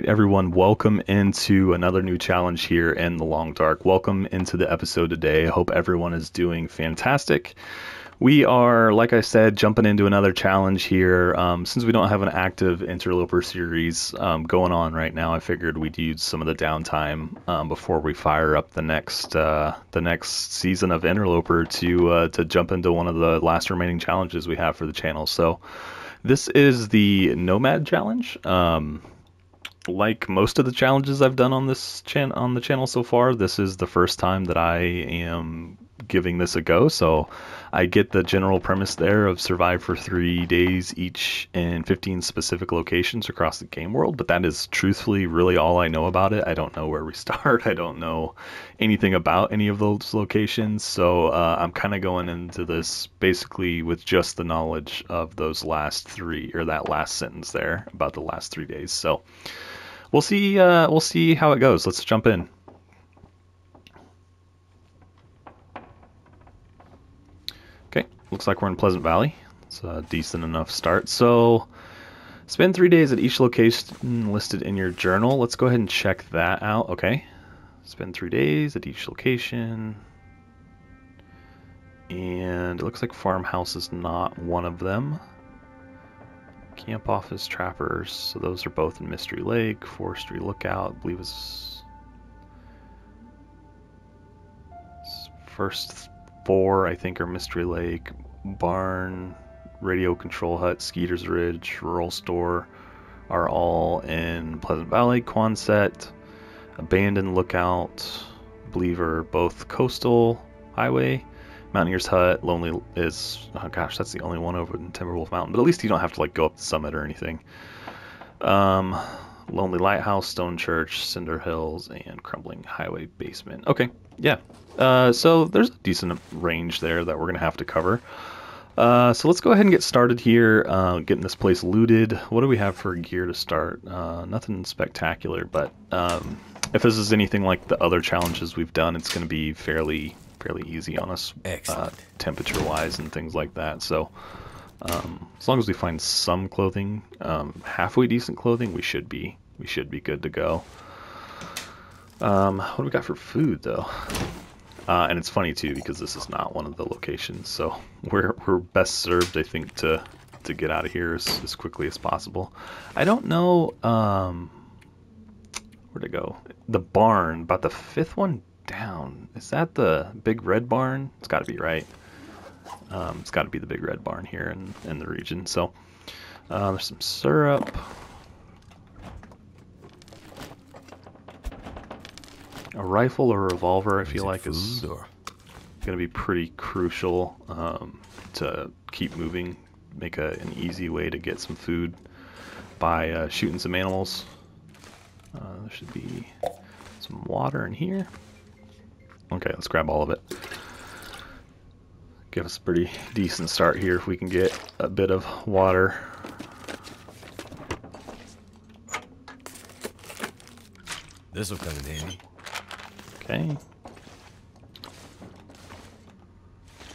right, everyone, welcome into another new challenge here in the Long Dark. Welcome into the episode today. I hope everyone is doing fantastic. We are, like I said, jumping into another challenge here. Since we don't have an active Interloper series going on right now, I figured we'd use some of the downtime before we fire up the next season of Interloper to jump into one of the last remaining challenges we have for the channel. So this is the Nomad challenge. Like most of the challenges I've done on this on the channel so far, this is the first time that I am giving this a go. So I get the general premise there of survive for 3 days each in 15 specific locations across the game world, but that is truthfully really all I know about it. I don't know where we start. I don't know anything about any of those locations. So I'm kind of going into this basically with just the knowledge of those last three, or that last sentence there about the last 3 days. So we'll see how it goes. Let's jump in. Okay, looks like we're in Pleasant Valley. It's a decent enough start. So spend 3 days at each location listed in your journal. Let's go ahead and check that out. Okay, spend 3 days at each location. And it looks like farmhouse is not one of them. Camp office, trappers, so those are both in Mystery Lake. Forestry lookout, I believe is first 4, I think, are Mystery Lake. Barn, radio control hut, Skeeter's Ridge, rural store are all in Pleasant Valley. Quonset, abandoned lookout, I believe are both coastal highway. Mountaineer's Hut, Lonely is, oh gosh, that's the only one over in Timberwolf Mountain, but at least you don't have to like go up the summit or anything. Lonely Lighthouse, Stone Church, Cinder Hills, and Crumbling Highway Basement. Okay, yeah. So there's a decent range there that we're gonna have to cover. So let's go ahead and get started here, getting this place looted. What do we have for gear to start? Nothing spectacular, but if this is anything like the other challenges we've done, it's gonna be fairly easy on us, temperature wise and things like that. So as long as we find some clothing, halfway decent clothing, we should be good to go. What do we got for food though? And it's funny too because this is not one of the locations, so we're best served, I think, to get out of here as quickly as possible. I don't know where to go. The barn, about the 5th one down. Is that the big red barn? It's got to be, right? It's got to be the big red barn here in the region. So there's some syrup. A rifle or a revolver, I feel like, is going to be pretty crucial to keep moving. Make an easy way to get some food by shooting some animals. There should be some water in here. Okay, let's grab all of it. Give us a pretty decent start here if we can get a bit of water. This will come in handy. Okay.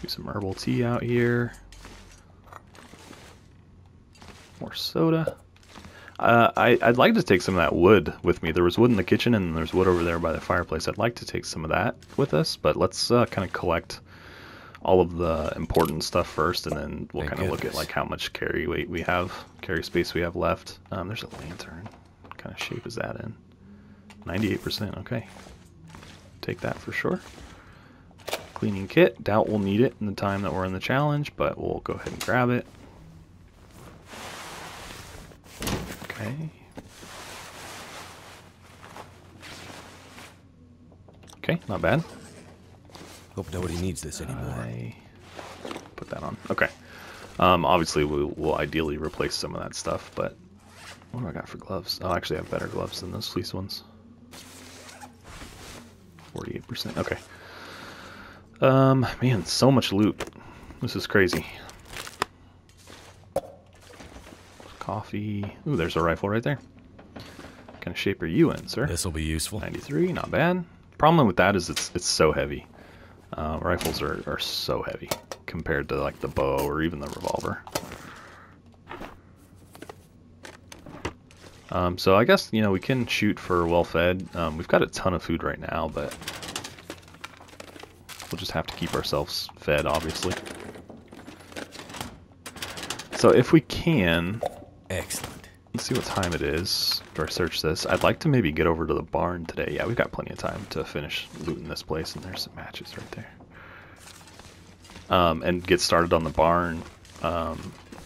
Do some herbal tea out here. More soda. I'd like to take some of that wood with me. There was wood in the kitchen and there's wood over there by the fireplace. I'd like to take some of that with us, but let's kind of collect all of the important stuff first, and then we'll kind of look at like how much carry space we have left. There's a lantern. What kind of shape is that in? 98%, okay. Take that for sure. Cleaning kit. Doubt we'll need it in the time that we're in the challenge, but we'll go ahead and grab it. Okay. Okay, not bad. Hope nobody needs this anymore. Put that on. Okay. Obviously, we'll ideally replace some of that stuff, but what do I got for gloves? Oh, actually, I have better gloves than those fleece ones. 48%. Okay. Man, so much loot. This is crazy. Coffee. Ooh, there's a rifle right there. What kind of shape are you in, sir? This will be useful. 93, not bad. Problem with that is it's so heavy. Rifles are so heavy compared to like the bow or even the revolver. So I guess, you know, we can shoot for well-fed. We've got a ton of food right now, but we'll just have to keep ourselves fed, obviously. So if we can... Excellent. Let's see what time it is. After I search this, I'd like to maybe get over to the barn today. Yeah, we've got plenty of time to finish looting this place, and there's some matches right there. And get started on the barn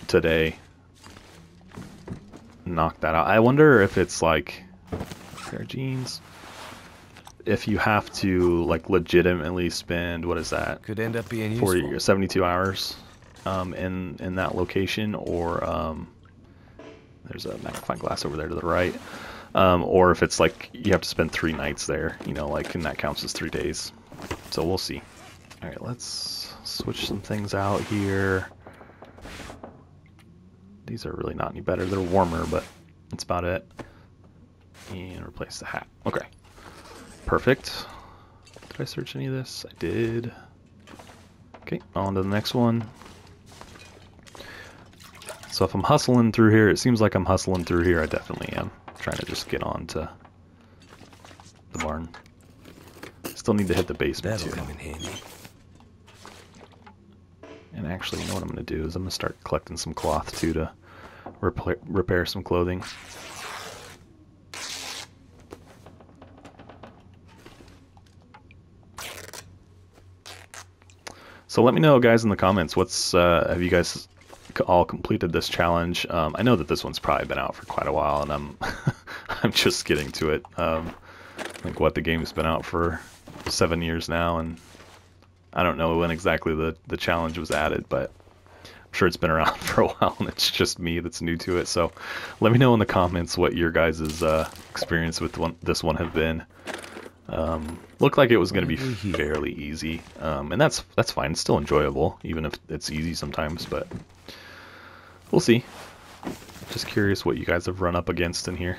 today. Knock that out. I wonder if it's like pair of jeans. If you have to like legitimately spend, what is that? Could end up being 72 hours in that location, or there's a magnifying glass over there to the right. Or if it's like you have to spend 3 nights there, you know, like, and that counts as 3 days. So we'll see. All right, let's switch some things out here. These are really not any better. They're warmer, but that's about it. And replace the hat. Okay. Perfect. Did I search any of this? I did. Okay, on to the next one. So if I'm hustling through here, it seems like I'm hustling through here. I definitely am. Trying to just get on to the barn. Still need to hit the basement too. That'll come in handy. And actually, you know what I'm going to do is I'm going to start collecting some cloth too to repair some clothing. So let me know, guys, in the comments, what's have you guys all completed this challenge? I know that this one's probably been out for quite a while, and I'm I'm just getting to it. I think the game's been out for 7 years now, and I don't know when exactly the challenge was added, but I'm sure it's been around for a while, and it's just me that's new to it. So let me know in the comments what your guys' experience with this one have been. Looked like it was going to be fairly easy, and that's fine. It's still enjoyable, even if it's easy sometimes, but we'll see. Just curious what you guys have run up against in here.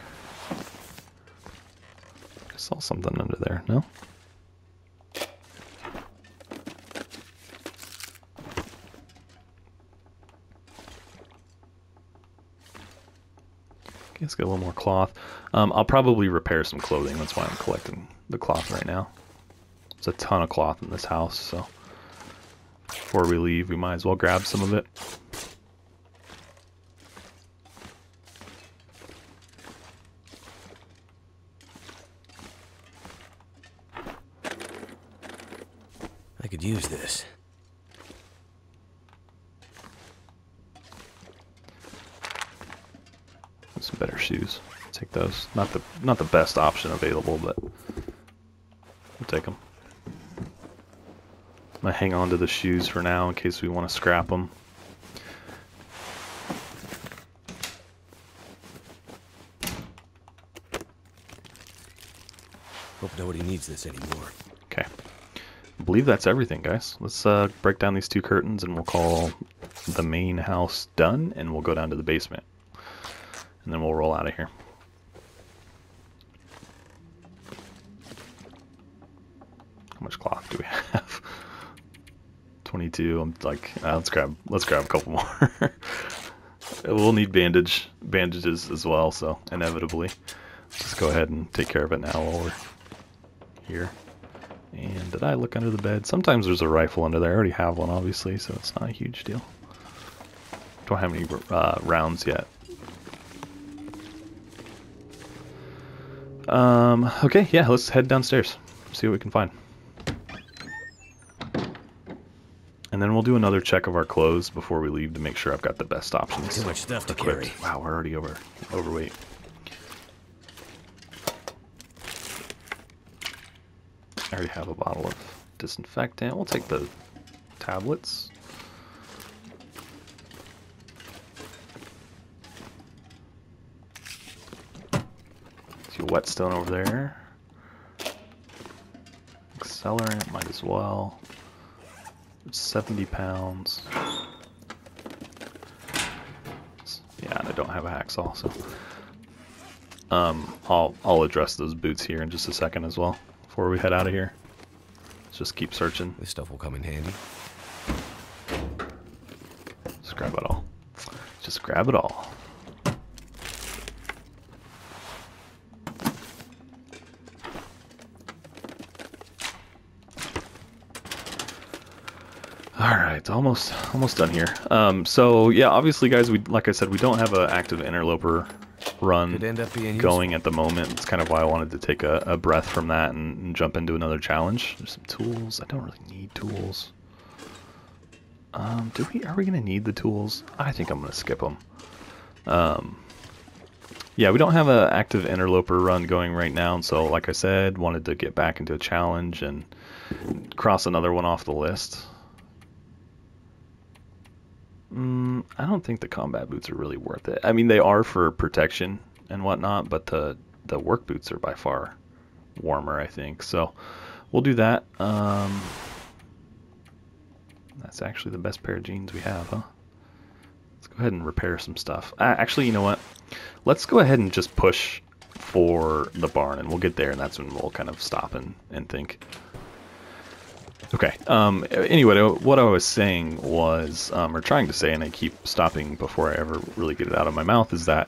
I saw something under there. No? Okay, let's get a little more cloth. I'll probably repair some clothing. That's why I'm collecting the cloth right now. There's a ton of cloth in this house, so before we leave, we might as well grab some of it. I could use this. Some better shoes. Take those. Not the best option available, but we'll take them. I'm gonna hang on to the shoes for now in case we want to scrap them. Hope nobody needs this anymore. Okay. I believe that's everything, guys. Let's break down these 2 curtains and we'll call the main house done, and we'll go down to the basement. And then we'll roll out of here. How much cloth do we have? 22. I'm like, let's grab a couple more. We'll need bandages as well, so inevitably. Just go ahead and take care of it now while we're here. And did I look under the bed? Sometimes there's a rifle under there. I already have one, obviously, so it's not a huge deal. Don't have any rounds yet. Okay, yeah, let's head downstairs. See what we can find. And then we'll do another check of our clothes before we leave to make sure I've got the best options. Too much stuff to equipped. carry. Wow, we're already overweight. I already have a bottle of disinfectant. We'll take the tablets. See a whetstone over there. Accelerant, might as well. It's 70 pounds. Yeah, and I don't have a hacksaw, so I'll address those boots here in just a second as well before we head out of here. Let's just keep searching. This stuff will come in handy. Just grab it all. Just grab it all. Alright, almost done here. So yeah, obviously guys, like I said, we don't have an active interloper run Could end up being going at the moment. It's kind of why I wanted to take a breath from that and jump into another challenge. There's some tools. I don't really need tools. Are we gonna need the tools? I think I'm gonna skip them. Yeah, we don't have an active interloper run going right now, and so like I said, wanted to get back into a challenge and cross another one off the list. I don't think the combat boots are really worth it. I mean, they are for protection and whatnot, but the work boots are by far warmer, I think. So we'll do that. That's actually the best pair of jeans we have, huh? Let's go ahead and repair some stuff. Actually, you know what? Let's go ahead and just push for the barn, and we'll get there, and that's when we'll kind of stop and think. Okay, anyway, what I was saying was, or trying to say, and I keep stopping before I ever really get it out of my mouth, is that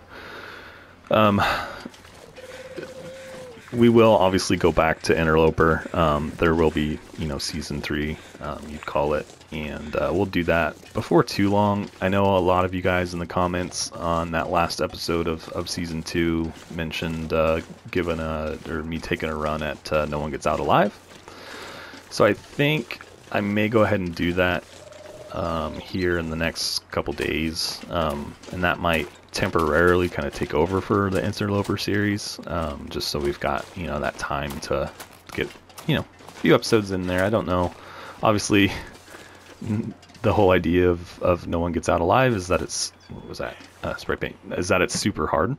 we will obviously go back to Interloper. There will be, Season 3, you'd call it, and we'll do that before too long. I know a lot of you guys in the comments on that last episode of Season 2 mentioned me taking a run at No One Gets Out Alive. So I think I may go ahead and do that here in the next couple days, and that might temporarily kind of take over for the Interloper series, just so we've got that time to get a few episodes in there. I don't know. Obviously, the whole idea of No One Gets Out Alive is that it's spray paint is that it's super hard,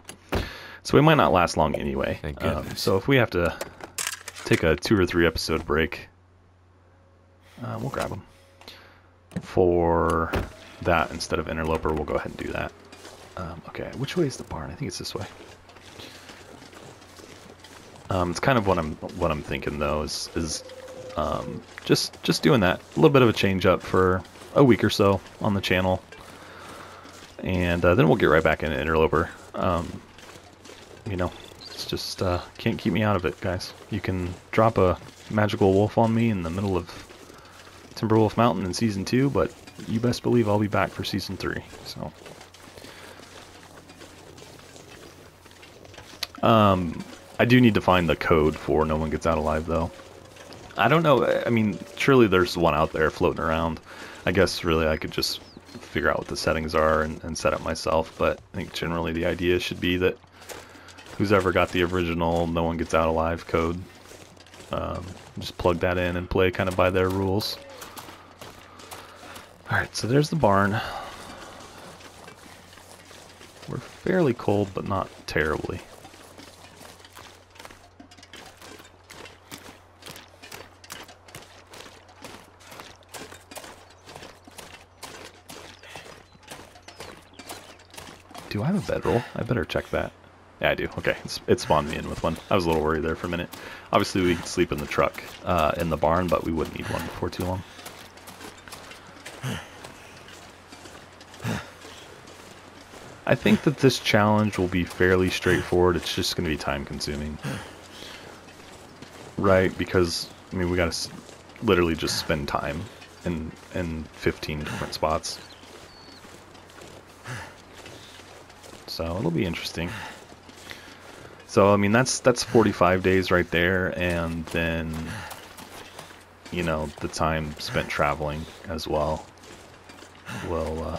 so we might not last long anyway. Thank goodness. So if we have to take a 2 or 3 episode break. We'll grab them for that instead of Interloper. We'll go ahead and do that. Okay, which way is the barn? I think it's this way. It's kind of what I'm thinking though is just doing that, a little bit of a change up for a week or so on the channel, and then we'll get right back into Interloper. It's just can't keep me out of it, guys. You can drop a magical wolf on me in the middle of Timberwolf Mountain in Season 2, but you best believe I'll be back for Season 3. So, I do need to find the code for No One Gets Out Alive, though. I don't know. I mean, surely there's one out there floating around. I guess really I could just figure out what the settings are and set it myself, but I think generally the idea should be that who's ever got the original No One Gets Out Alive code, just plug that in and play kind of by their rules. Alright, so there's the barn. We're fairly cold, but not terribly. Do I have a bedroll? I better check that. Yeah, I do. Okay, it spawned me in with one. I was a little worried there for a minute. Obviously, we could sleep in the truck, in the barn, but we wouldn't need one before too long. I think that this challenge will be fairly straightforward. It's just going to be time consuming. Right, because, I mean, we got to literally just spend time in 15 different spots. So it'll be interesting. So, I mean, that's 45 days right there, and then, the time spent traveling as well will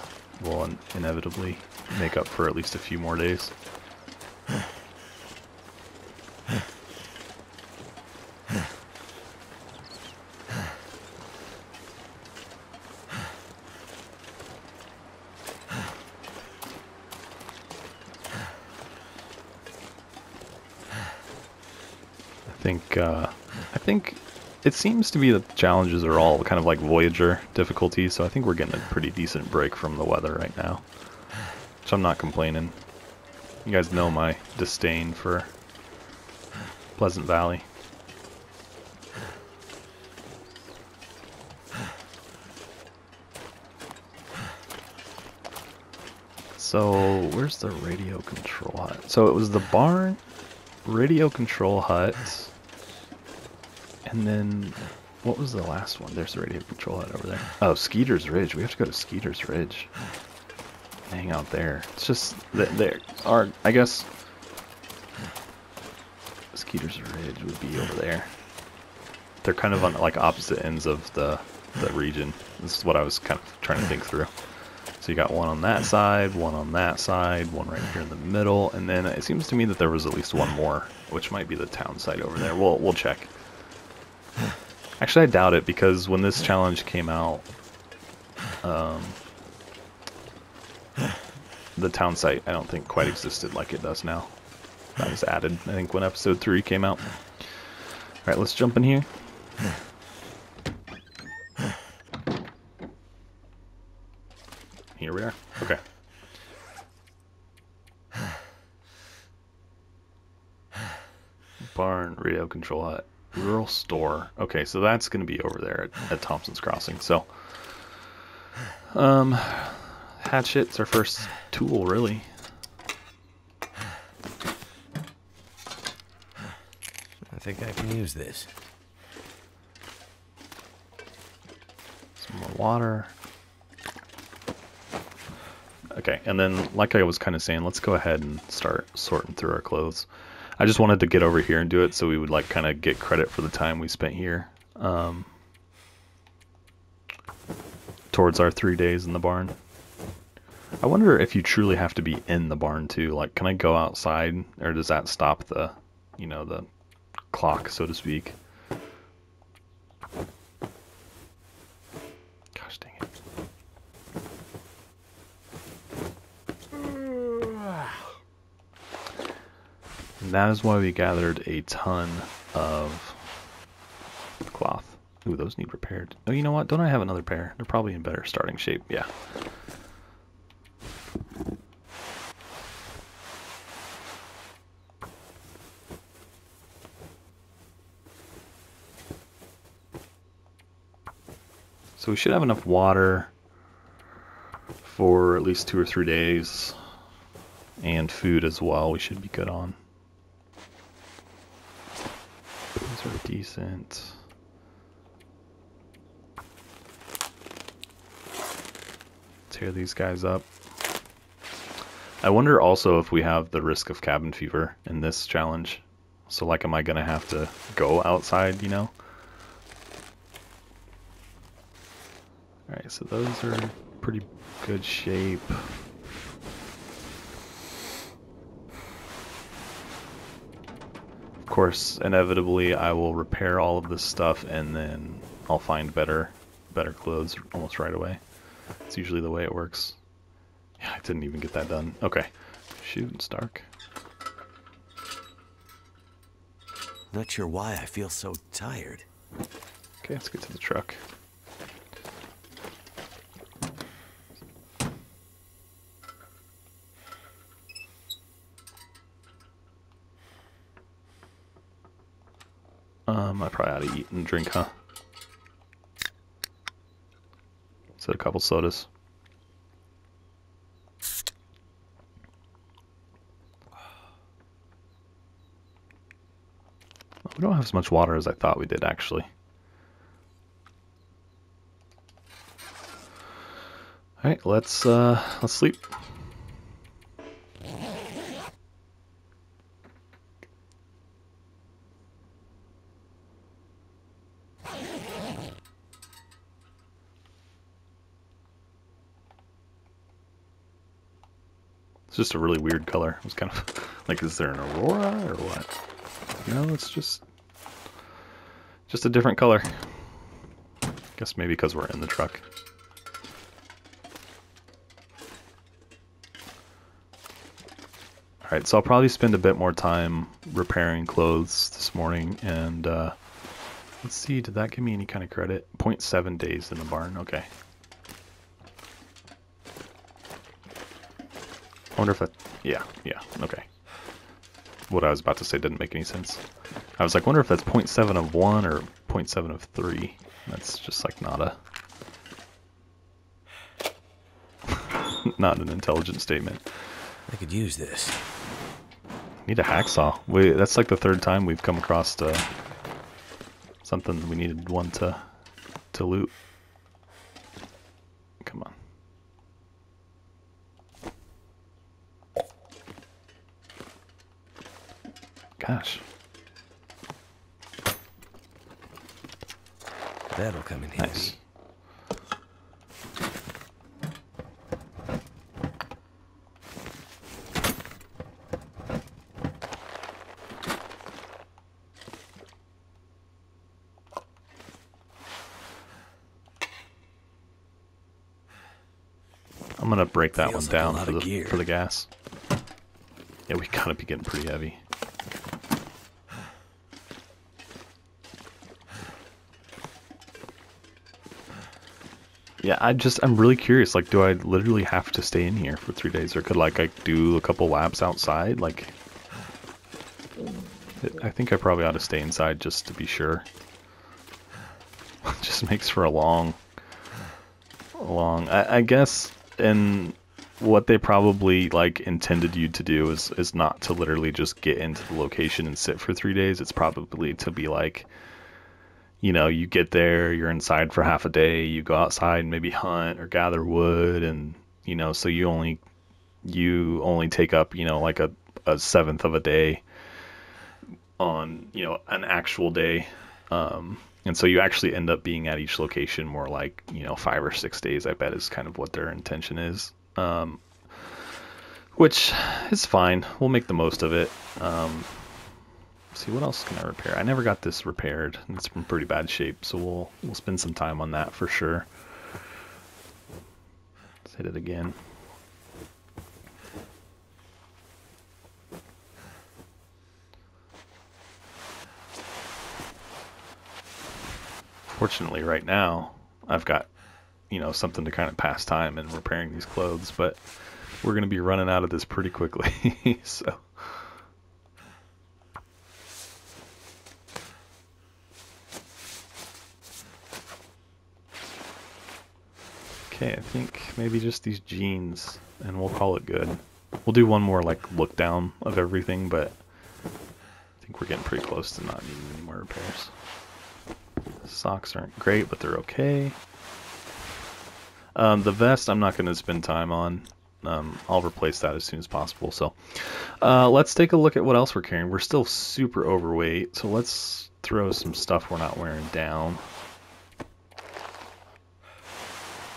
inevitably make up for at least a few more days. I think it seems to be that the challenges are all kind of like Voyager difficulty, so I think we're getting a pretty decent break from the weather right now. So I'm not complaining. You guys know my disdain for Pleasant Valley. So, where's the radio control hut? So it was the barn, radio control hut, and then What was the last one? There's the radio control hut over there. Oh, Skeeter's Ridge. We have to go to Skeeter's Ridge. Hang out there. It's just that there are, I guess, Skeeter's Ridge would be over there. They're kind of on like opposite ends of the region. This is what I was kind of trying to think through. So you got one on that side, one on that side, one right here in the middle, and then it seems to me that there was at least one more, which might be the town site over there. We'll check. Actually, I doubt it, because when this challenge came out, the town site I don't think quite existed like it does now. That was added, I think, when episode 3 came out. Alright, let's jump in here. Here we are. Okay. Barn, radio control hut, rural store. Okay, so that's going to be over there at Thompson's Crossing. So, hatchet's our first tool, really. I think I can use this. Some more water. Okay, and then, like I was kind of saying, let's go ahead and start sorting through our clothes. I just wanted to get over here and do it so we would, like, kind of get credit for the time we spent here. Towards our 3 days in the barn. I wonder if you truly have to be in the barn, too. Like, can I go outside, or does that stop the, you know, the clock, so to speak? Gosh dang it. And that is why we gathered a ton of cloth. Ooh, those need repaired. Oh, you know what? Don't I have another pair? They're probably in better starting shape. Yeah. So we should have enough water for at least 2 or 3 days. And food as well, we should be good on. These are decent. Tear these guys up. I wonder also if we have the risk of cabin fever in this challenge. So, like, am I gonna have to go outside, you know? Alright, so those are in pretty good shape. Of course, inevitably, I will repair all of this stuff and then I'll find better clothes almost right away. It's usually the way it works. Yeah, I didn't even get that done. Okay. Shoot, it's dark. Not sure why I feel so tired. Okay, let's get to the truck. I probably ought to eat and drink, huh? Set a couple sodas. We don't have as much water as I thought we did, actually. All right, let's sleep. It's just a really weird color. It was kind of like, is there an aurora or what? No, it's just a different color. Guess maybe because we're in the truck. Alright, so I'll probably spend a bit more time repairing clothes this morning, and let's see, did that give me any kind of credit? 0.7 days in the barn, okay. I wonder if that, yeah, okay. What I was about to say didn't make any sense. I was like, wonder if that's 0.7 of 1 or 0.7 of 3. That's just like not a... not an intelligent statement. I could use this. Need a hacksaw. That's like the third time we've come across Something we needed one to loot. Come on. Gosh. That'll come in handy. Nice. I'm gonna break that Feels one like a down lot of gear. for the gas. Yeah, we gotta be getting pretty heavy. Yeah, I'm really curious. Like, do I literally have to stay in here for 3 days, or could like I do a couple laps outside? Like, I think I probably ought to stay inside just to be sure. Just makes for a long. I guess, and what they probably like intended you to do is not to literally just get into the location and sit for 3 days. It's probably to be like, you know, you get there, you're inside for half a day, you go outside and maybe hunt or gather wood, and you know, so you only take up, you know, like a seventh of a day on, you know, an actual day. And so you actually end up being at each location more like, you know, 5 or 6 days, I bet, is kind of what their intention is. Which is fine. We'll make the most of it. See, what else can I repair? I never got this repaired. It's in pretty bad shape, so we'll spend some time on that for sure. Let's hit it again. Fortunately, right now, I've got, you know, something to kind of pass time in repairing these clothes, but we're going to be running out of this pretty quickly, so... Okay, I think maybe just these jeans, and we'll call it good. We'll do one more, like, look down of everything, but I think we're getting pretty close to not needing any more repairs. Socks aren't great, but they're okay. The vest I'm not going to spend time on. I'll replace that as soon as possible. So let's take a look at what else we're carrying. We're still super overweight, so let's throw some stuff we're not wearing down.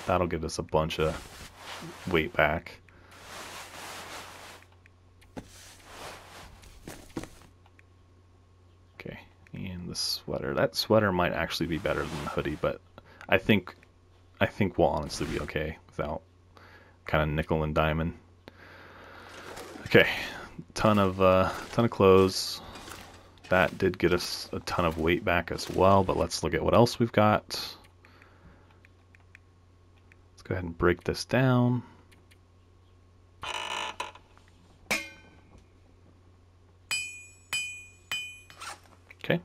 That'll give us a bunch of weight back. Okay, and the sweater. That sweater might actually be better than the hoodie, but I think we'll honestly be okay without kind of nickel and diamond. Okay, ton of clothes. That did get us a ton of weight back as well, but let's look at what else we've got. Let's go ahead and break this down. Okay.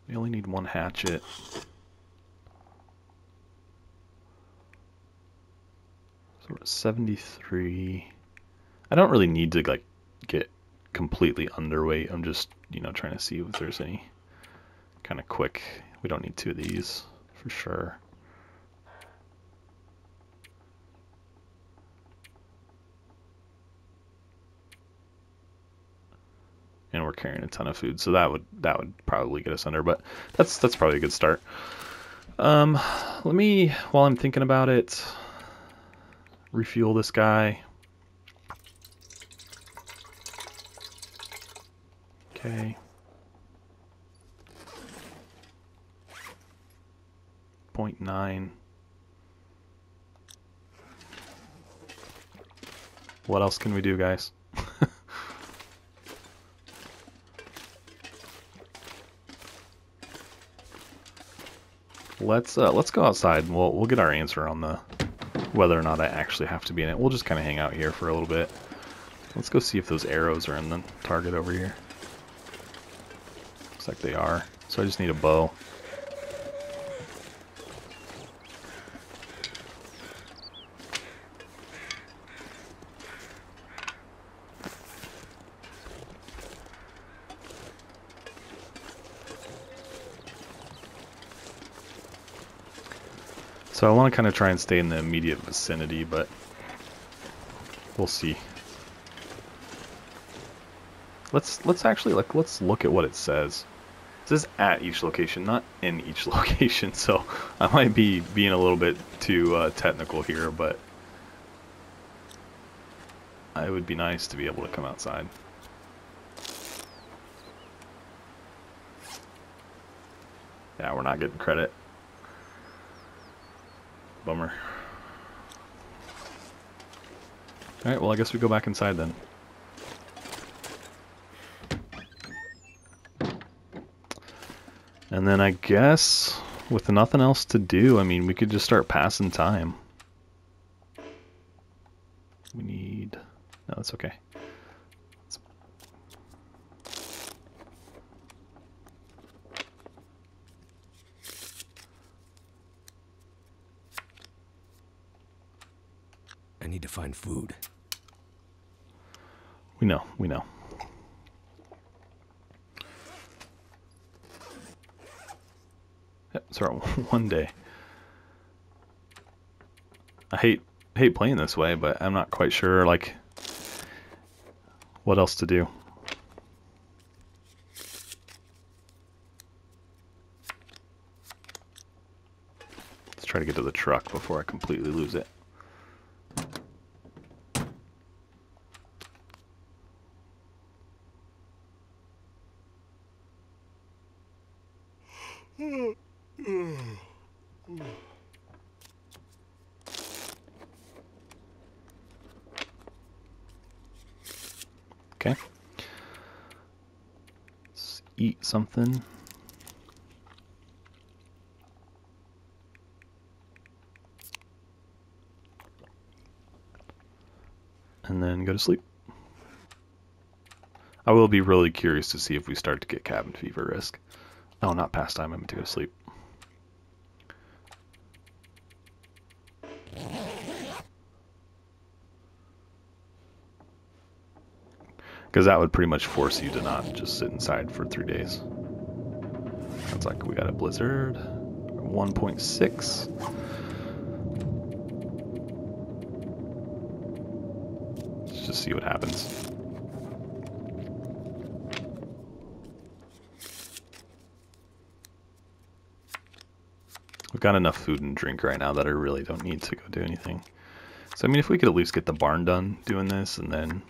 We only need one hatchet. So we're at 73. I don't really need to like get completely underweight. I'm just, you know, trying to see if there's any kind of quick. We don't need 2 of these for sure. And we're carrying a ton of food, so that would probably get us under, but that's probably a good start. Let me, while I'm thinking about it, refuel this guy. Okay. 0.9. What else can we do, guys? Let's go outside and we'll get our answer on the whether or not I actually have to be in it. We'll just kind of hang out here for a little bit. Let's go see if those arrows are in the target over here. Looks like they are. So I just need a bow. So I want to kind of try and stay in the immediate vicinity, but we'll see. Let's actually let's look at what it says. It says at each location, not in each location. So I might be being a little bit too technical here, but it would be nice to be able to come outside. Yeah, we're not getting credit. Bummer. Alright, well I guess we go back inside then. And then I guess, with nothing else to do, I mean, we could just start passing time. We need... No, that's okay. I need to find food. We know, we know. Yep, sorry, one day. I hate playing this way, but I'm not quite sure, like, what else to do. Let's try to get to the truck before I completely lose it. Okay. Let's eat something. And then go to sleep. I will be really curious to see if we start to get cabin fever risk. Oh, not past time. I meant to go to sleep. Because that would pretty much force you to not just sit inside for 3 days. Sounds like we got a blizzard. 1.6. Let's just see what happens. We've got enough food and drink right now that I really don't need to go do anything. So I mean, if we could at least get the barn done doing this, and then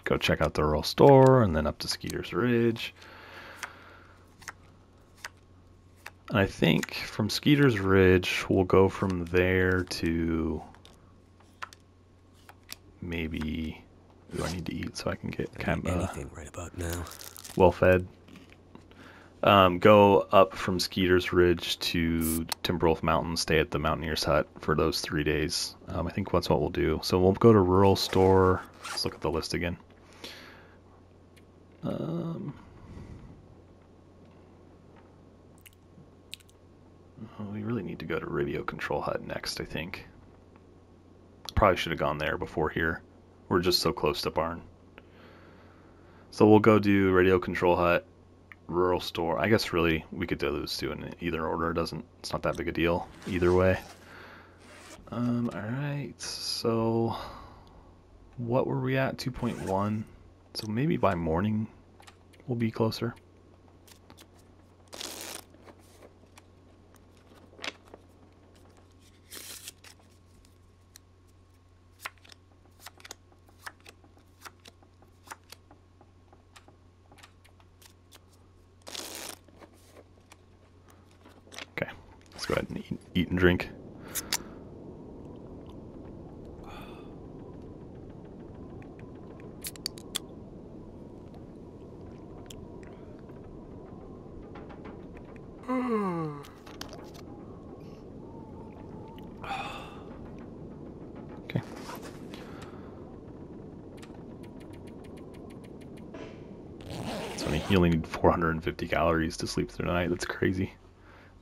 go check out the rural store, and then up to Skeeter's Ridge. And I think from Skeeter's Ridge, we'll go from there to maybe... Ooh, I need to eat so I can get anything right about now. Well fed. Go up from Skeeter's Ridge to Timberwolf Mountain, stay at the Mountaineer's Hut for those 3 days. I think that's what we'll do. So we'll go to rural store. Let's look at the list again. We really need to go to Radio Control Hut next, I think. Probably should have gone there before here. We're just so close to barn. So we'll go do Radio Control Hut, rural store. I guess really we could do those two in either order. It's not that big a deal either way. Alright, so what were we at? 2.1. So maybe by morning we'll be closer. Okay, let's go ahead and eat and drink. Okay. It's funny, you only need 450 calories to sleep through the night. That's crazy.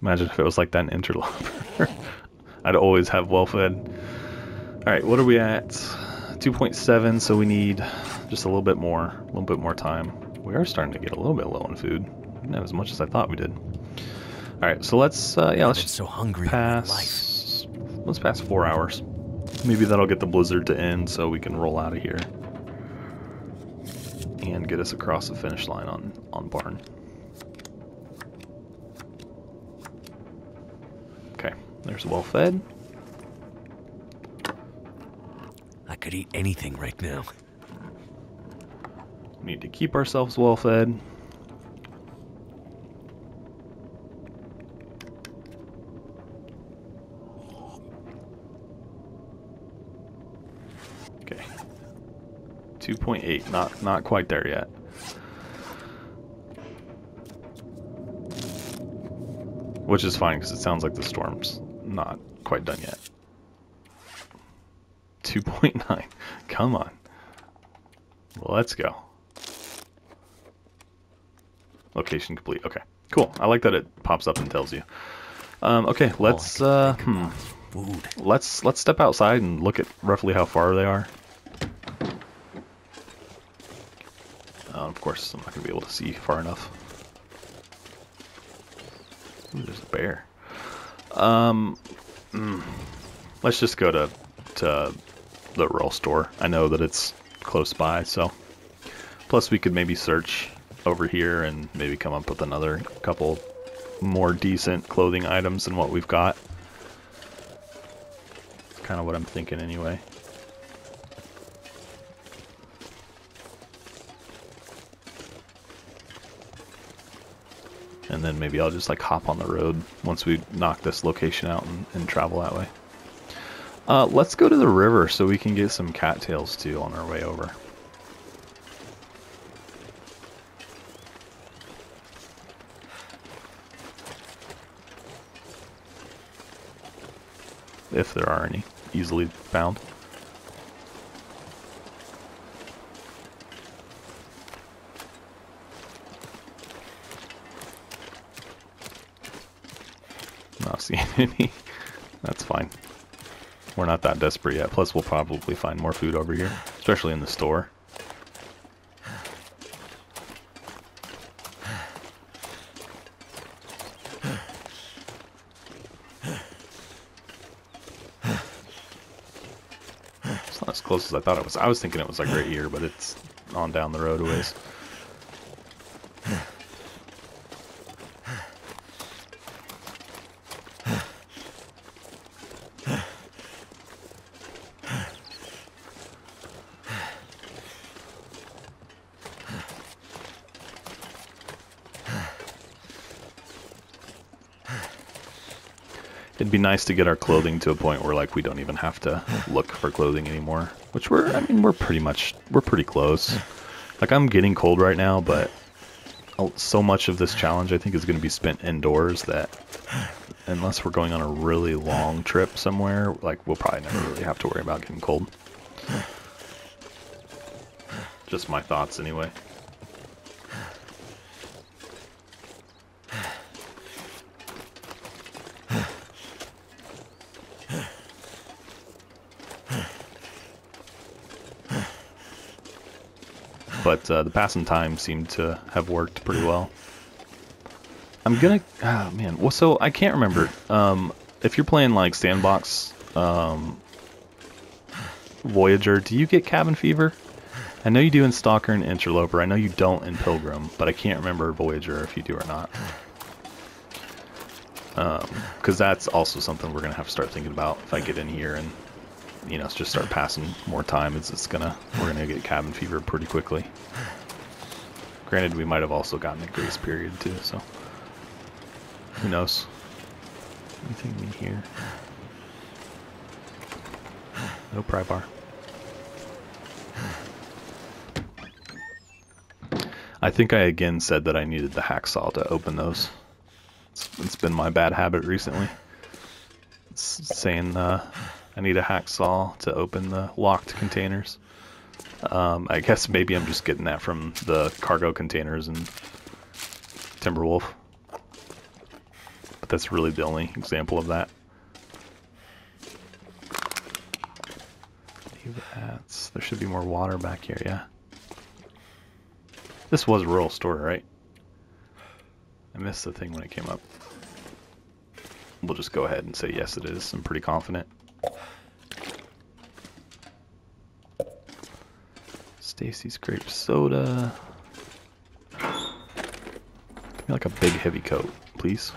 Imagine if it was like that in Interloper. I'd always have well fed. Alright, what are we at? 2.7, so we need just a little bit more time. We are starting to get a little bit low on food. Not as much as I thought we did. Alright, so let's just so hungry pass Let's pass 4 hours. Maybe that'll get the blizzard to end so we can roll out of here. And get us across the finish line on Barn. Okay, there's well fed. I could eat anything right now. Need to keep ourselves well fed. Okay. 2.8, not quite there yet. Which is fine because it sounds like the storm's not quite done yet. 2.9. Come on. Let's go. Location complete. Okay. Cool. I like that it pops up and tells you. Okay, let's let's step outside and look at roughly how far they are. Of course, I'm not going to be able to see far enough. Ooh, there's a bear. Let's just go to the rural store. I know that it's close by, so. Plus, we could maybe search over here and maybe come up with another couple more decent clothing items than what we've got. That's kind of what I'm thinking anyway. And then maybe I'll just like hop on the road once we knock this location out and travel that way. Let's go to the river so we can get some cattails too on our way over. If there are any easily found. Not seeing any. That's fine. We're not that desperate yet. Plus, we'll probably find more food over here, especially in the store. It's not as close as I thought it was. I was thinking it was like right here, but it's on down the road a ways. It'd be nice to get our clothing to a point where like we don't even have to look for clothing anymore. Which we're pretty close. Like I'm getting cold right now, but so much of this challenge I think is going to be spent indoors that unless we're going on a really long trip somewhere, like we'll probably never really have to worry about getting cold. Just my thoughts anyway. But the passing time seemed to have worked pretty well. I'm gonna, oh man, well, so I can't remember. If you're playing like Sandbox Voyager, do you get cabin fever? I know you do in Stalker and Interloper. I know you don't in Pilgrim, but I can't remember Voyager if you do or not. Because that's also something we're gonna have to start thinking about if I get in here and you know, just start passing more time. We're gonna get cabin fever pretty quickly. Granted, we might have also gotten a grace period too, so who knows? Anything in here? No pry bar. I think I again said that I needed the hacksaw to open those. It's been my bad habit recently. It's saying I need a hacksaw to open the locked containers. I guess maybe I'm just getting that from the cargo containers in Timberwolf. But that's really the only example of that. There should be more water back here, yeah. This was a rural store, right? I missed the thing when it came up. We'll just go ahead and say yes it is. I'm pretty confident. Stacy's grape soda. Give me like a big heavy coat, please.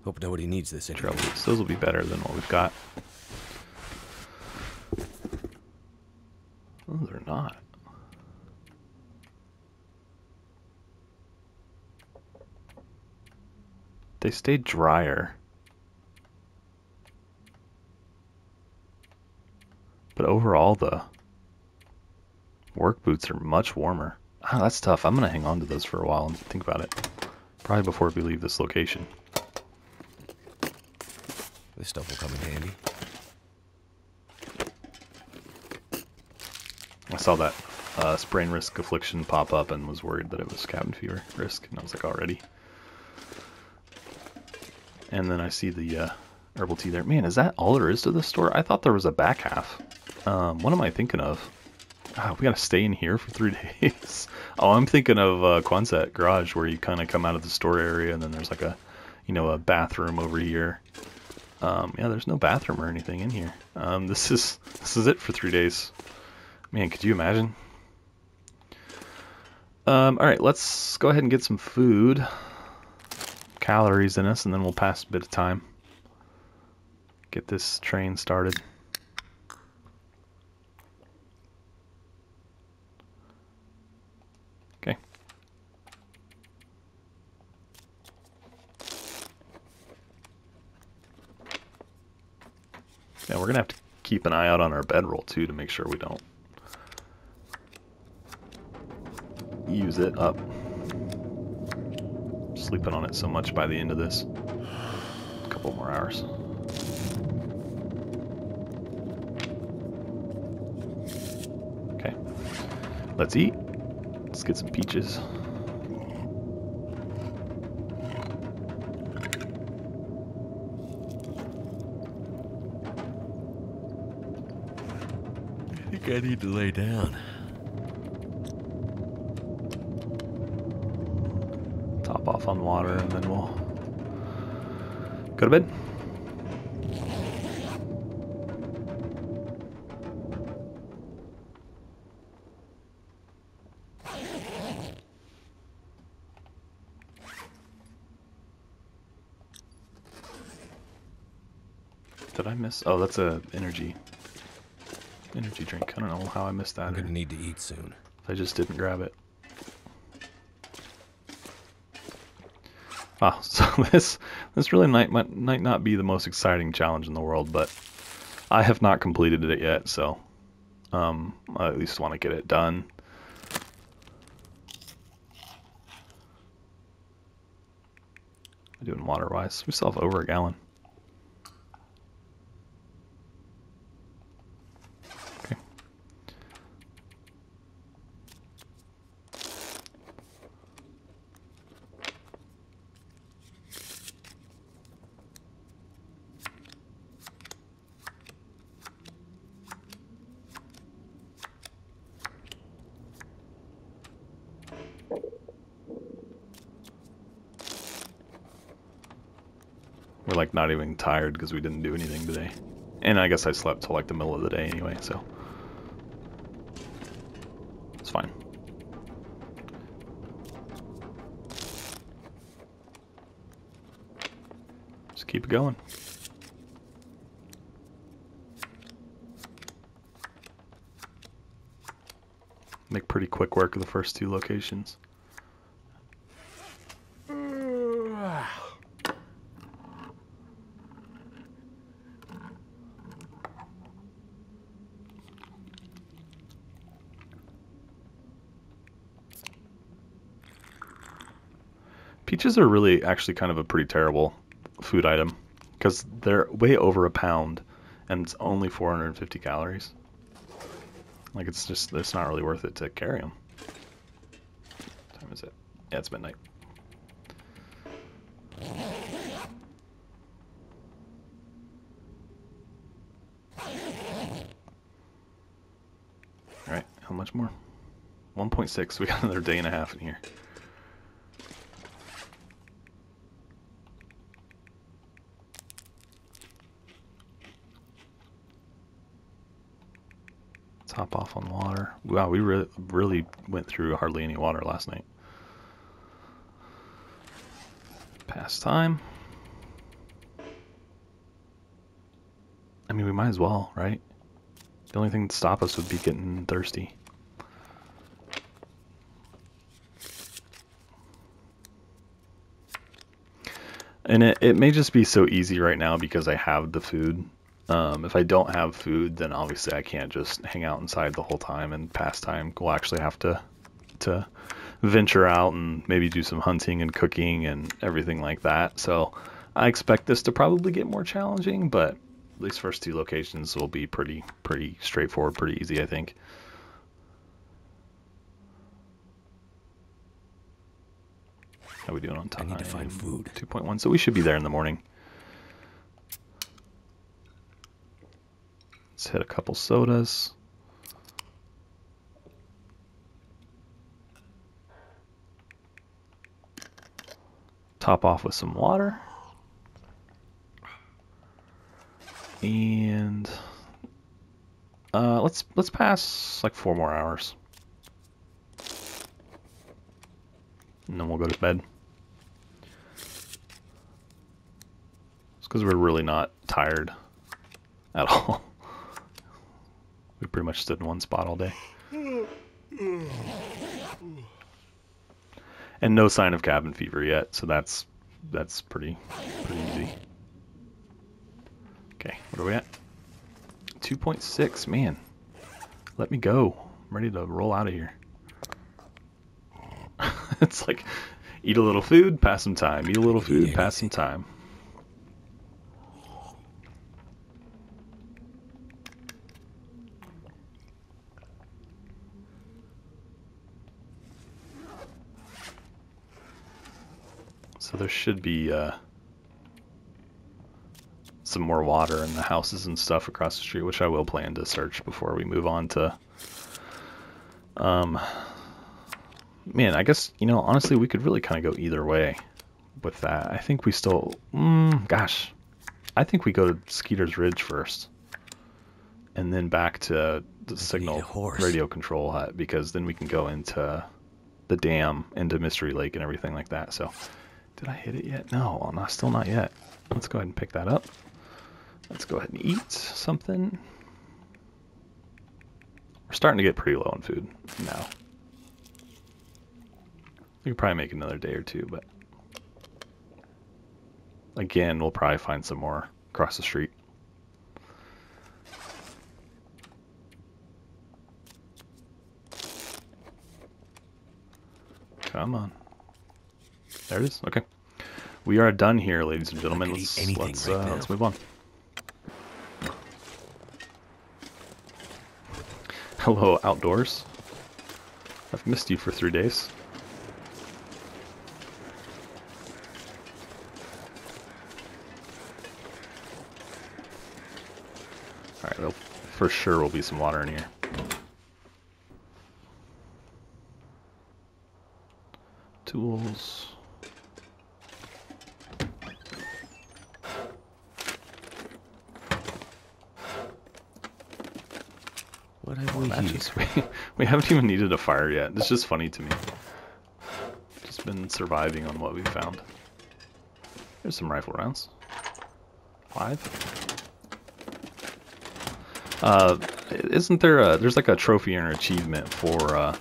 Hope nobody needs this anymore. Those will be better than what we've got. Oh, they're not. They stay drier. But overall, the work boots are much warmer. Ah, that's tough. I'm going to hang on to those for a while and think about it. Probably before we leave this location. This stuff will come in handy. I saw that sprain risk affliction pop up and was worried that it was cabin fever risk. And I was like, already. And then I see the herbal tea there. Man, is that all there is to this store? I thought there was a back half. What am I thinking of? Ah, we gotta stay in here for 3 days. Oh, I'm thinking of Quonset Garage, where you kind of come out of the store area and then there's like a, a bathroom over here. Yeah, there's no bathroom or anything in here. This is it for 3 days. Man, could you imagine? All right, let's go ahead and get some food, calories in us, and then we'll pass a bit of time. Get this train started. Okay. Yeah, we're gonna have to keep an eye out on our bedroll too to make sure we don't use it up. Sleeping on it so much by the end of this. A couple more hours. Okay. Let's eat. Let's get some peaches. I think I need to lay down. Top off on water and then we'll go to bed. Did I miss? Oh, that's a energy drink. I don't know how I missed that. I'm gonna need to eat soon. I just didn't grab it. Ah, so this really might not be the most exciting challenge in the world, but I have not completed it yet, so I at least want to get it done. Doing water-wise, we still have over a gallon. Okay. We're like not even tired because we didn't do anything today. And I guess I slept till like the middle of the day anyway, so it's fine. Just keep it going. Make pretty quick work of the first 2 locations. Peaches are really actually kind of a pretty terrible food item because they're way over a pound and it's only 450 calories. Like it's not really worth it to carry them. What time is it? Yeah, it's midnight. Alright, how much more? 1.6, we got another day and a half in here. off on water. Wow, we really went through hardly any water last night. Past time. I mean, we might as well, right? The only thing to stop us would be getting thirsty. And it may just be so easy right now because I have the food. If I don't have food, then obviously I can't just hang out inside the whole time, and past time we'll actually have to venture out and maybe do some hunting and cooking and everything like that. So I expect this to probably get more challenging, but these first two locations will be pretty straightforward, pretty easy, I think. How are we doing on time? I need to find food. 2.1, so we should be there in the morning. Let's hit a couple sodas. Top off with some water. And let's pass like 4 more hours. And then we'll go to bed. It's because we're really not tired at all. We pretty much stood in one spot all day. And no sign of cabin fever yet, so that's pretty easy. Okay, what are we at? 2.6, man. Let me go. I'm ready to roll out of here. It's like, eat a little food, pass some time. Eat a little food, pass some time. So there should be some more water in the houses and stuff across the street, which I will plan to search before we move on to... Man, I guess, you know, honestly, we could really kind of go either way with that. I think we still... gosh. I think we go to Skeeter's Ridge first. And then back to the signal radio control hut, because then we can go into the dam, into Mystery Lake and everything like that. So, did I hit it yet? No, still not yet. Let's go ahead and pick that up. Let's go ahead and eat something. We're starting to get pretty low on food now. We could probably make another day or two, but again, we'll probably find some more across the street. Come on. There it is. Okay. We are done here, ladies and gentlemen. Let's move on. Hello, outdoors. I've missed you for 3 days. Alright, well, for sure will be some water in here. Tools. What have we here? We haven't even needed a fire yet. It's just funny to me. Just been surviving on what we found. There's some rifle rounds. 5. Isn't there there's like a trophy or an achievement for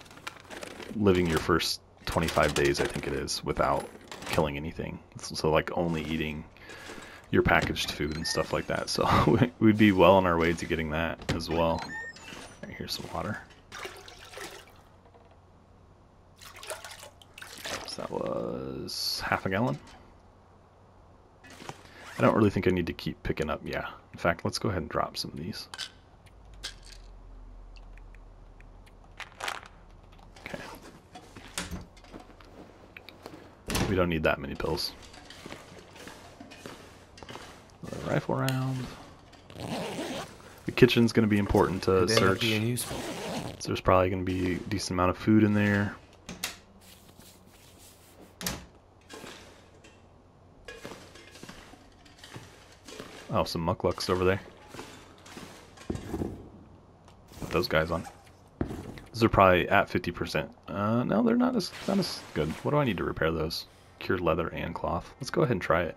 living your first 25 days, I think it is, without killing anything. So like only eating your packaged food and stuff like that. So we'd be well on our way to getting that as well. Right, here's some water. So that was half a gallon. I don't really think I need to keep picking up. Yeah. In fact, let's go ahead and drop some of these. Okay. We don't need that many pills. Another rifle round. The kitchen's going to be important to search. So there's probably going to be a decent amount of food in there. Oh, some mucklucks over there. Put those guys on. Those are probably at 50%. No, they're not as good. What do I need to repair those? Cured leather and cloth. Let's go ahead and try it.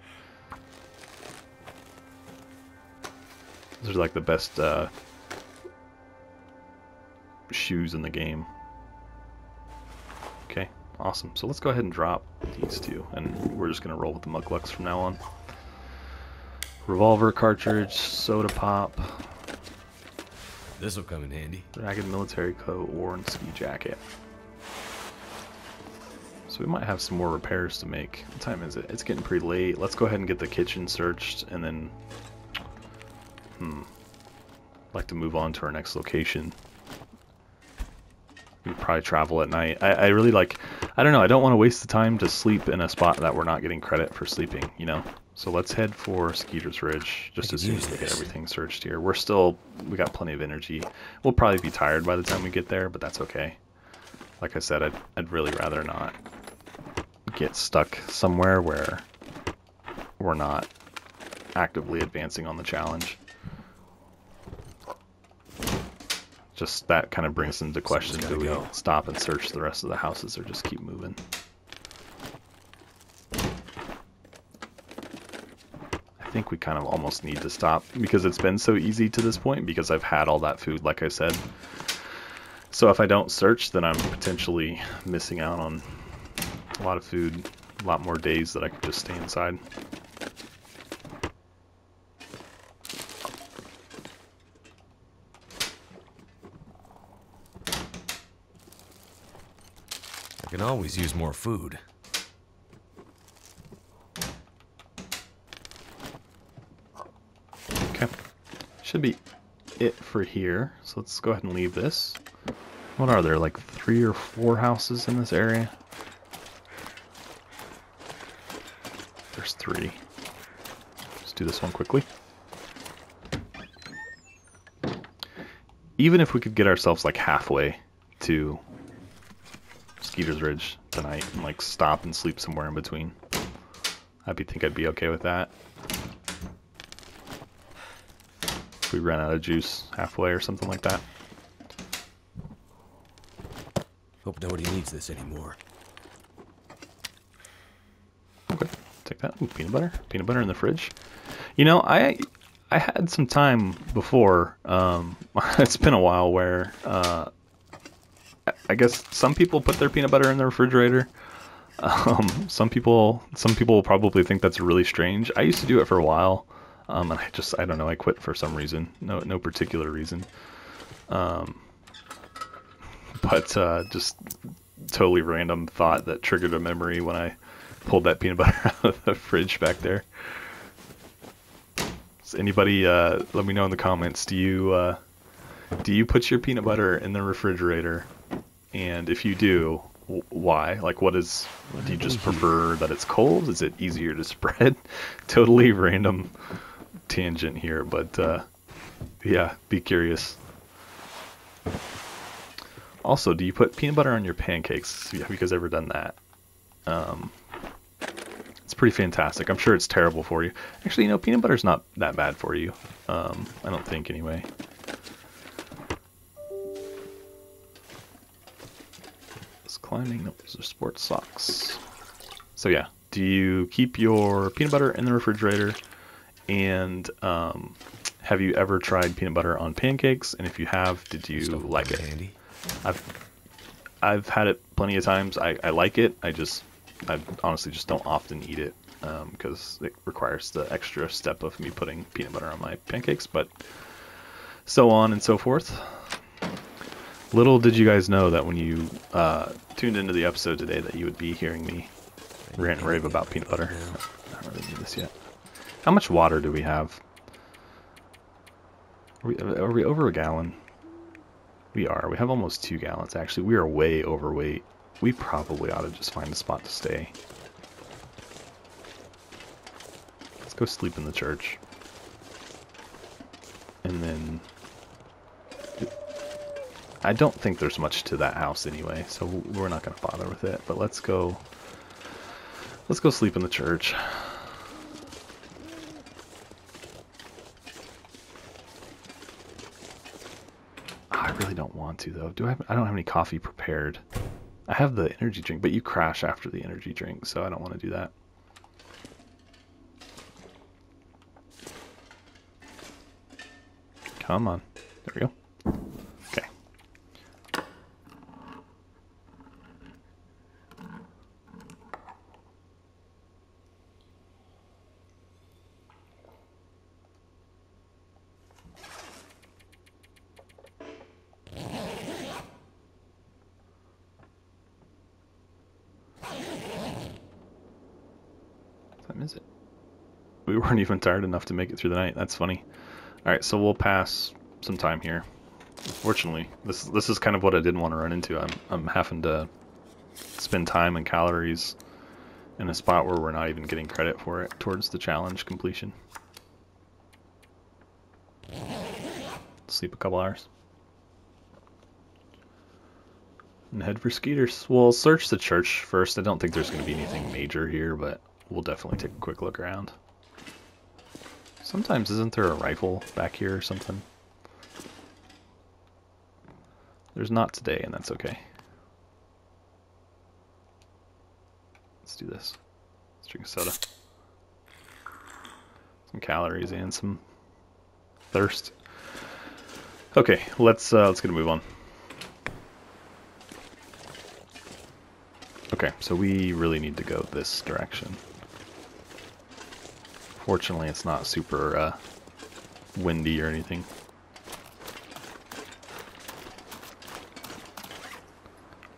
Those are like the best shoes in the game. Okay, awesome. So let's go ahead and drop these two, and we're just gonna roll with the muglucks from now on. Revolver cartridge, soda pop. This'll come in handy. Ragged military coat, worn ski jacket. So we might have some more repairs to make. What time is it? It's getting pretty late. Let's go ahead and get the kitchen searched, and then like to move on to our next location. We probably travel at night. I really like, I don't know, I don't want to waste the time to sleep in a spot that we're not getting credit for sleeping, you know? So let's head for Skeeter's Ridge just as soon as we get everything searched here. We got plenty of energy. We'll probably be tired by the time we get there, but that's okay. Like I said, I'd really rather not get stuck somewhere where we're not actively advancing on the challenge. Just that kind of brings into question, do we stop and search the rest of the houses or just keep moving? I think we kind of almost need to stop because it's been so easy to this point because I've had all that food, like I said. So if I don't search, then I'm potentially missing out on a lot of food, a lot more days that I could just stay inside. I can always use more food. Okay. Should be it for here. So let's go ahead and leave this. What are there, like 3 or 4 houses in this area? There's 3. Let's do this one quickly. Even if we could get ourselves like halfway to Skeeter's Ridge tonight and like stop and sleep somewhere in between, think I'd be okay with that. If we ran out of juice halfway or something like that. Hope nobody needs this anymore. Okay, take that. Ooh, peanut butter. Peanut butter in the fridge. You know, I had some time before. It's been a while where I guess some people put their peanut butter in the refrigerator. Some people will probably think that's really strange. I used to do it for a while, and I don't know, I quit for some reason. No particular reason. But just totally random thought that triggered a memory when I pulled that peanut butter out of the fridge back there. Does anybody let me know in the comments, do you put your peanut butter in the refrigerator? And if you do, why? Like, do you just prefer that it's cold? Is it easier to spread? Totally random tangent here, but yeah, be curious. Also, do you put peanut butter on your pancakes? Have you guys ever done that? It's pretty fantastic. I'm sure it's terrible for you. Actually, you know, peanut butter's not that bad for you. I don't think, anyway. It's climbing. Nope, those are sports socks. So yeah, do you keep your peanut butter in the refrigerator? And have you ever tried peanut butter on pancakes? And if you have, did you like it? Handy. I've had it plenty of times. I like it. I honestly just don't often eat it because it requires the extra step of me putting peanut butter on my pancakes, but so on and so forth. Little did you guys know that when you tuned into the episode today that you would be hearing me rant and rave about peanut butter. I don't really need this yet. How much water do we have? Are we over a gallon? We are. We have almost 2 gallons, actually. We are way overweight. We probably ought to just find a spot to stay. Let's go sleep in the church. And then... I don't think there's much to that house anyway, so we're not going to bother with it. But let's go sleep in the church. I really don't want want to though. I don't have any coffee prepared. I have the energy drink, but you crash after the energy drink, so I don't want to do that. Come on. There we go. Okay. What time is it? We weren't even tired enough to make it through the night. That's funny. Alright, so we'll pass some time here. Unfortunately, this is kind of what I didn't want to run into. I'm having to spend time and calories in a spot where we're not even getting credit for it towards the challenge completion. Sleep a couple hours. And head for Skeeters. We'll search the church first. I don't think there's going to be anything major here, but we'll definitely take a quick look around. Sometimes isn't there a rifle back here or something? There's not today, and that's okay. Let's do this. Let's drink a soda. Some calories and some thirst. Okay, let's get a move on. Okay, so we really need to go this direction. Fortunately, it's not super windy or anything.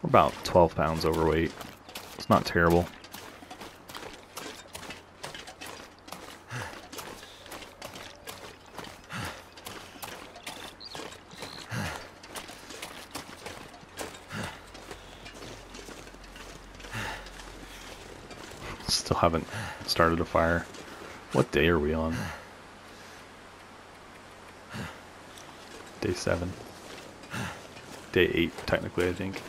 We're about 12 pounds overweight. It's not terrible. Still haven't started a fire. What day are we on? Day 7. Day 8, technically, I think.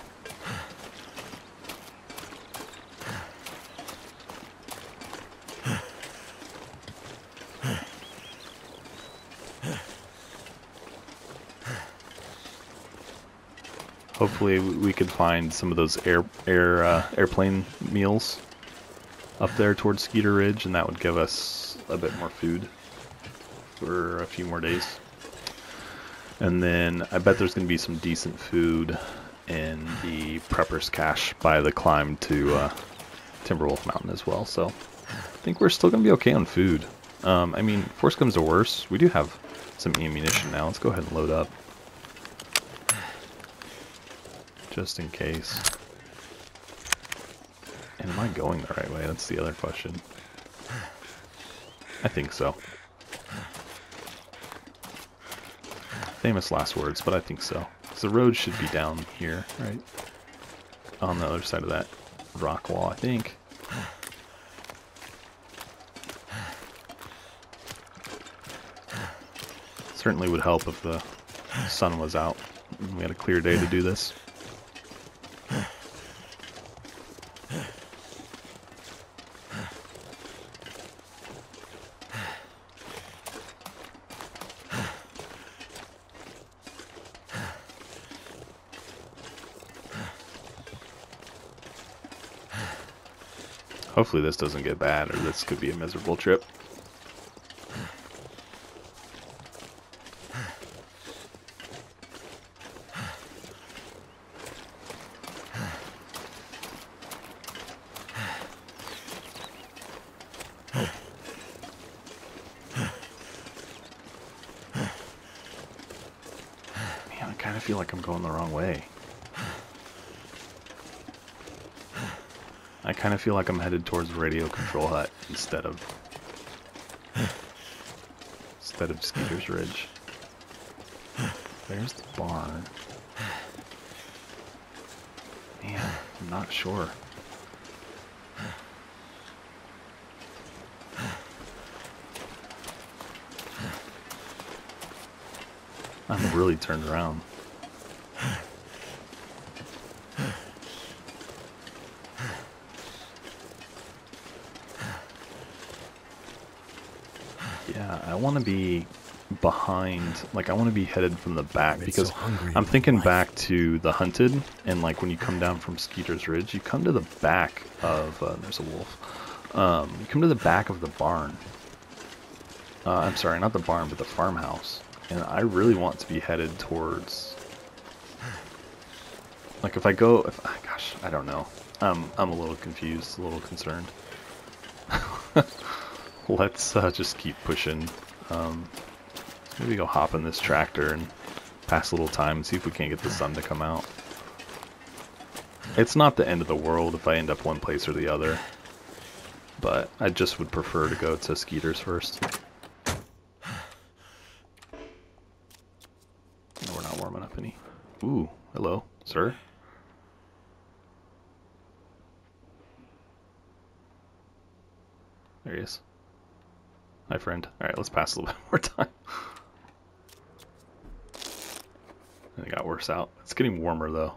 Hopefully we could find some of those airplane meals up there towards Skeeter Ridge, and that would give us a bit more food for a few more days. And then I bet there's going to be some decent food in the Prepper's Cache by the climb to Timberwolf Mountain as well. So I think we're still going to be okay on food. I mean, if worse comes to worse, we do have some ammunition now. Let's go ahead and load up. Just in case. And am I going the right way? That's the other question. I think so. Famous last words, but I think so. So the road should be down here, right? On the other side of that rock wall, I think. Certainly would help if the sun was out and we had a clear day to do this. Hopefully this doesn't get bad, or this could be a miserable trip. Man, I kind of feel like I'm going the wrong way. I kind of feel like I'm headed towards Radio Control Hut instead of Skeeter's Ridge. There's the barn. Man, I'm not sure. I'm really turned around. Yeah, I want to be behind, like I want to be headed from the back, because so hungry I'm in thinking life. back to the Hunted, and like when you come down from Skeeter's Ridge, you come to the back of, there's a wolf, you come to the back of the barn. I'm sorry, not the barn, but the farmhouse. And I really want to be headed towards, like if I go, gosh, I don't know. I'm a little confused, a little concerned. Let's just keep pushing. Maybe go hop in this tractor and pass a little time and see if we can't get the sun to come out. It's not the end of the world if I end up one place or the other, but I just would prefer to go to Skeeter's first. No, we're not warming up any. Ooh, hello, sir. There he is. Hi, friend. Alright, let's pass a little bit more time. And it got worse out. It's getting warmer, though.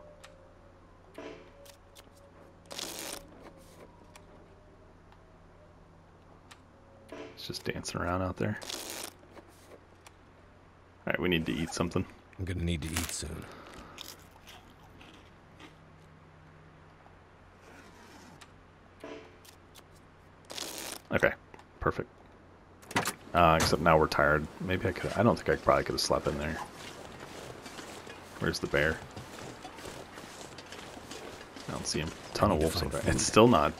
It's just dancing around out there. Alright, we need to eat something. I'm gonna need to eat soon. Okay, perfect. Except now we're tired. Maybe I could. I don't think I probably could have slept in there. Where's the bear? I don't see him. Ton of wolves over there. It's still not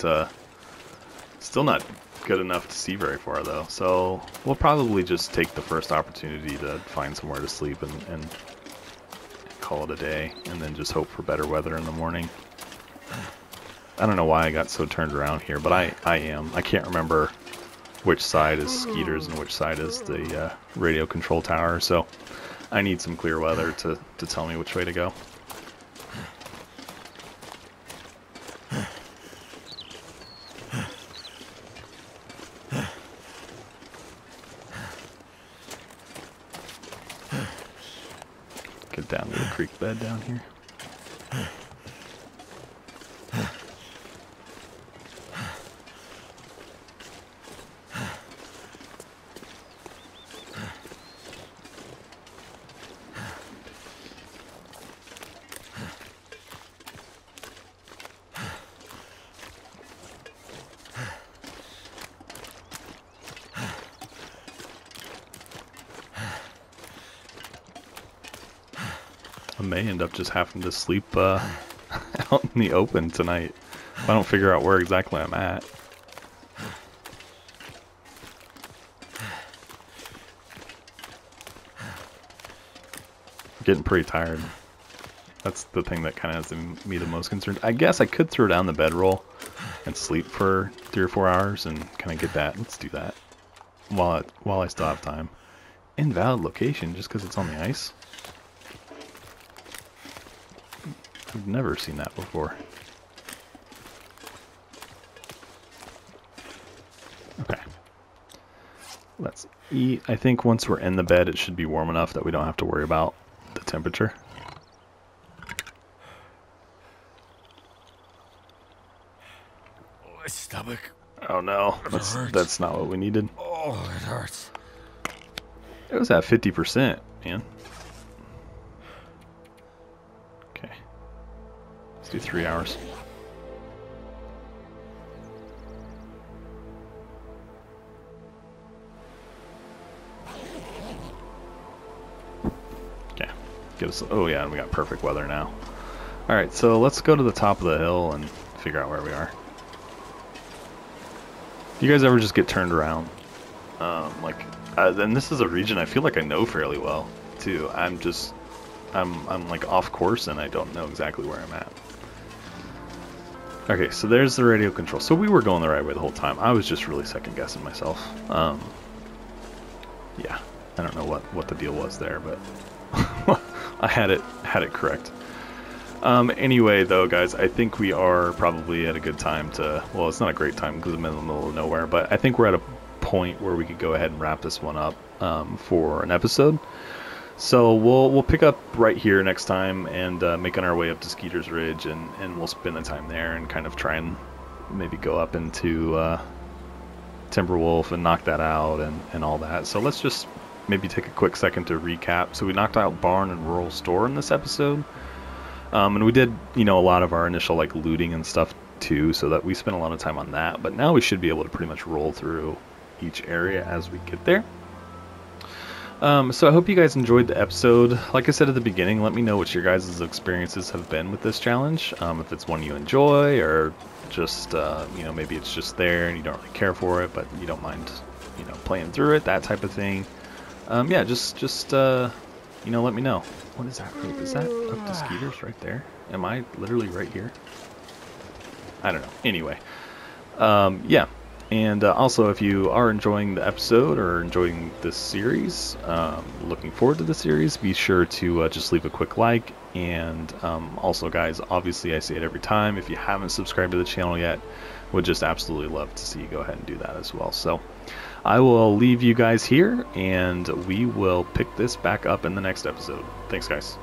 good enough to see very far though. So we'll probably just take the first opportunity to find somewhere to sleep and call it a day, and then just hope for better weather in the morning. I don't know why I got so turned around here, but I am. I can't remember which side is Skeeter's and which side is the radio control tower, so I need some clear weather to tell me which way to go. Get down to the creek bed down here. I may end up just having to sleep out in the open tonight if I don't figure out where exactly I'm at. I'm getting pretty tired. That's the thing that kind of has me the most concerned. I guess I could throw down the bedroll and sleep for 3 or 4 hours and kind of get that. Let's do that while I still have time. Invalid location just because it's on the ice. I've never seen that before. Okay. Let's eat. I think once we're in the bed, it should be warm enough that we don't have to worry about the temperature. My stomach. Oh no, that's not what we needed. Oh, it hurts. It was at 50%, man. Okay. Let's do 3 hours. Okay. Get us. Oh yeah, and we got perfect weather now. All right, so let's go to the top of the hill and figure out where we are. Do you guys ever just get turned around? And this is a region I feel like I know fairly well too. I'm like off course and I don't know exactly where I'm at. Okay, so there's the radio control. So we were going the right way the whole time. I was just really second guessing myself. Yeah, I don't know what the deal was there, but I had it correct. Anyway, though, guys, I think we are probably at a good time to... Well, it's not a great time because I'm in the middle of nowhere, but I think we're at a point where we could go ahead and wrap this one up for an episode. So we'll pick up right here next time and making our way up to Skeeter's Ridge, and we'll spend the time there and kind of try and maybe go up into Timberwolf and knock that out and all that. So let's just maybe take a quick second to recap. So we knocked out barn and rural store in this episode, and we did, you know, a lot of our initial like looting and stuff too, so that we spent a lot of time on that. But now we should be able to pretty much roll through each area as we get there. So I hope you guys enjoyed the episode. Like I said at the beginning, let me know what your guys' experiences have been with this challenge. If it's one you enjoy, or just, you know, maybe it's just there and you don't really care for it, but you don't mind, you know, playing through it, that type of thing. Yeah, just you know, let me know. What is that? Wait, is that up to Skeeters right there? Am I literally right here? I don't know. Anyway, yeah. And also, if you are enjoying the episode or enjoying this series, looking forward to the series, be sure to just leave a quick like. And also, guys, obviously I say it every time, if you haven't subscribed to the channel yet, would just absolutely love to see you go ahead and do that as well. So I will leave you guys here, and we will pick this back up in the next episode. Thanks, guys.